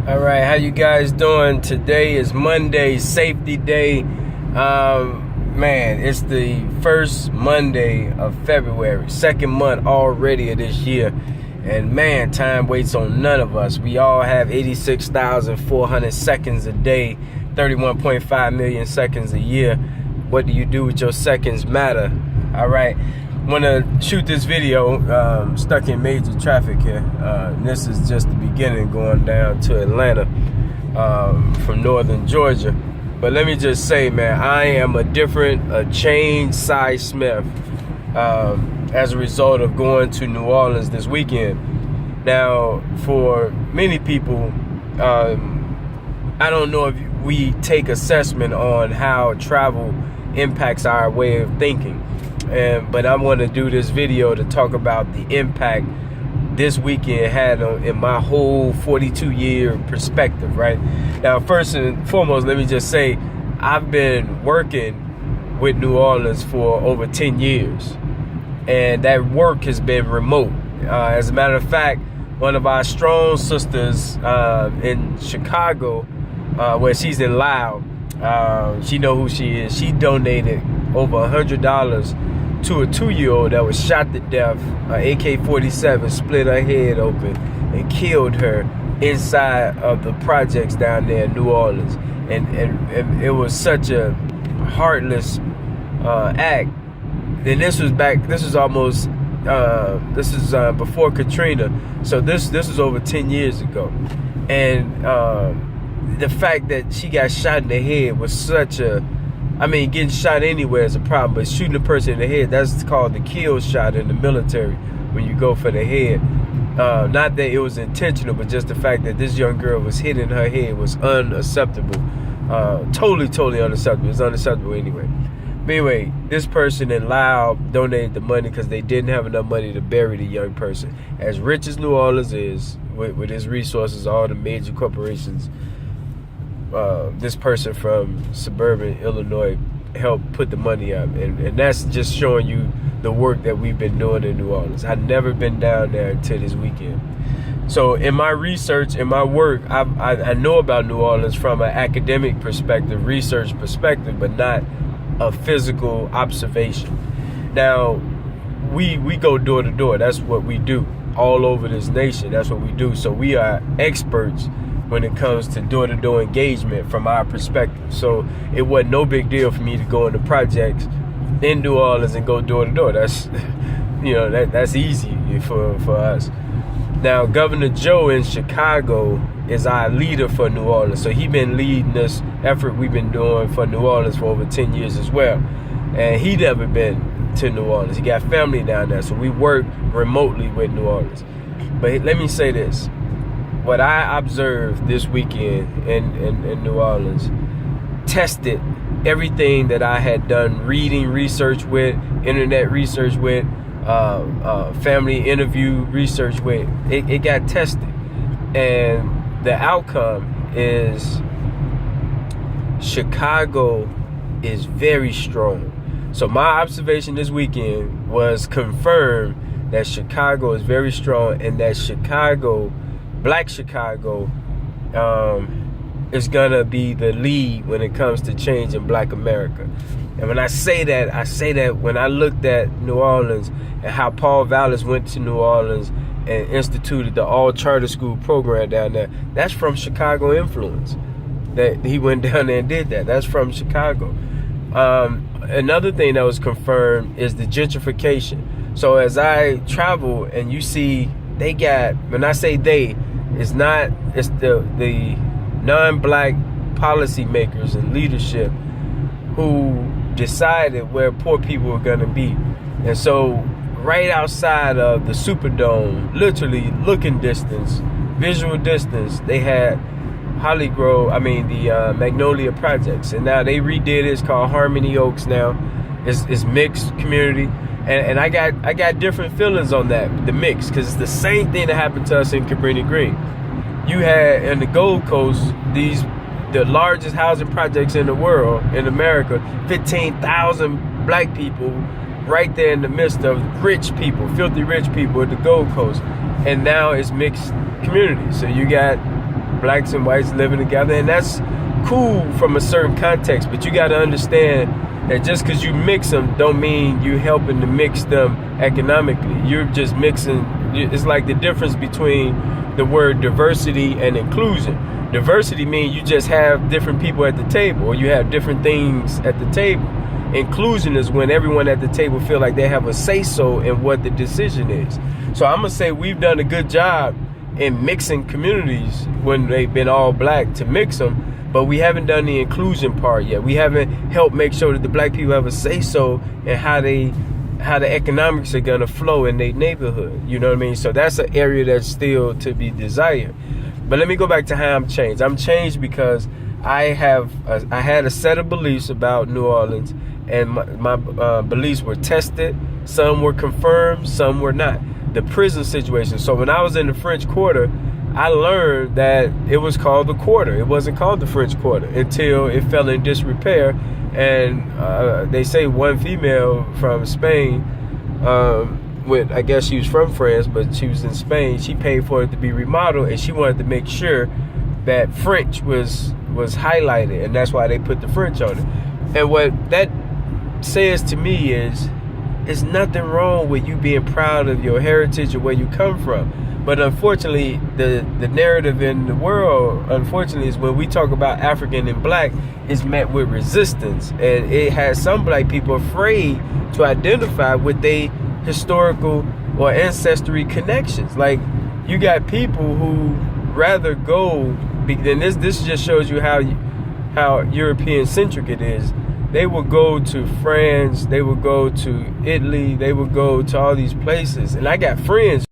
All right, how you guys doing? Today is Monday, safety day. Man, it's the first Monday of February, second month already of this year. And man, time waits on none of us. We all have 86,400 seconds a day, 31.5 million seconds a year. What do you do with your seconds matter? All right. Want to shoot this video, stuck in major traffic here. This is just the beginning going down to Atlanta from northern Georgia. But let me just say, man, I am a changed Cy Smith as a result of going to New Orleans this weekend. Now, for many people, I don't know if we take assessment on how travel impacts our way of thinking. But I want to do this video to talk about the impact this weekend had in my whole 42-year perspective, right? Now, first and foremost, let me just say, I've been working with New Orleans for over 10 years, and that work has been remote. As a matter of fact, one of our strong sisters in Chicago, where she's in Loud, she know who she is. She donated over $100 to a 2-year-old that was shot to death. AK-47 split her head open and killed her inside of the projects down there in New Orleans. And it was such a heartless act. And this was before Katrina. So this was over 10 years ago. And the fact that she got shot in the head was such a, getting shot anywhere is a problem, but shooting a person in the head, that's called the kill shot in the military when you go for the head. Not that it was intentional, but just the fact that this young girl was hit in her head was unacceptable. Totally unacceptable. It's unacceptable anyway. But anyway, this person in Loud donated the money because they didn't have enough money to bury the young person. As rich as New Orleans is, with its resources, all the major corporations, this person from suburban Illinois helped put the money up, and that's just showing you the work that we've been doing in New Orleans. I've never been down there until this weekend. So in my research, in my work, I know about New Orleans from an academic perspective, research perspective, but not a physical observation. Now, we go door to door. That's what we do all over this nation. That's what we do. So we are experts when it comes to door-to-door engagement from our perspective. So it wasn't no big deal for me to go into projects in New Orleans and go door-to-door. That's, that's easy for us. Now, Governor Joe in Chicago is our leader for New Orleans. So he's been leading this effort we've been doing for New Orleans for over 10 years as well. And he never been to New Orleans. He got family down there. So we work remotely with New Orleans. But let me say this. What I observed this weekend in New Orleans tested everything that I had done reading research with, internet research with, family interview research with. It got tested. And the outcome is Chicago is very strong. So my observation this weekend was confirmed that Chicago is very strong, and that Black Chicago is gonna be the lead when it comes to changing Black America. And when I say that when I looked at New Orleans and how Paul Vallis went to New Orleans and instituted the all charter school program down there, that's from Chicago influence. That he went down there and did that. That's from Chicago. Another thing that was confirmed is the gentrification. So as I travel and you see, they got, when I say they, it's the non-Black policymakers and leadership who decided where poor people are going to be. And so right outside of the Superdome, literally looking distance, visual distance, they had the Magnolia Projects. And now they redid it. It's called Harmony Oaks now. It's mixed community. And I got different feelings on that, the mix, because it's the same thing that happened to us in Cabrini Green. You had in the Gold Coast the largest housing projects in the world, in America, 15,000 Black people right there in the midst of rich people, filthy rich people at the Gold Coast. And now it's mixed communities. So you got blacks and whites living together, and that's cool from a certain context. But you got to understand that just because you mix them don't mean you're helping to mix them economically. You're just mixing. It's like the difference between the word diversity and inclusion. Diversity means you just have different people at the table, or you have different things at the table. Inclusion is when everyone at the table feel like they have a say-so in what the decision is. So I'm gonna say we've done a good job in mixing communities when they've been all black to mix them, but we haven't done the inclusion part yet. We haven't helped make sure that the black people have a say-so in how the economics are gonna flow in their neighborhood. You know what I mean? So that's an area that's still to be desired. But let me go back to how I'm changed. I'm changed because I had a set of beliefs about New Orleans, and my beliefs were tested. Some were confirmed, some were not. The prison situation. So when I was in the French Quarter, I learned that it was called the Quarter. It wasn't called the French Quarter until it fell in disrepair. And they say one female from Spain, I guess she was from France, but she was in Spain. She paid for it to be remodeled, and she wanted to make sure that French was highlighted, and that's why they put the French on it. And what that says to me is, there's nothing wrong with you being proud of your heritage or where you come from. But unfortunately, the narrative in the world, unfortunately, is when we talk about African and black, is met with resistance. And it has some black people afraid to identify with their historical or ancestry connections. Like, you got people who rather go, and this just shows you how European centric it is. They will go to France, they will go to Italy, they will go to all these places. And I got friends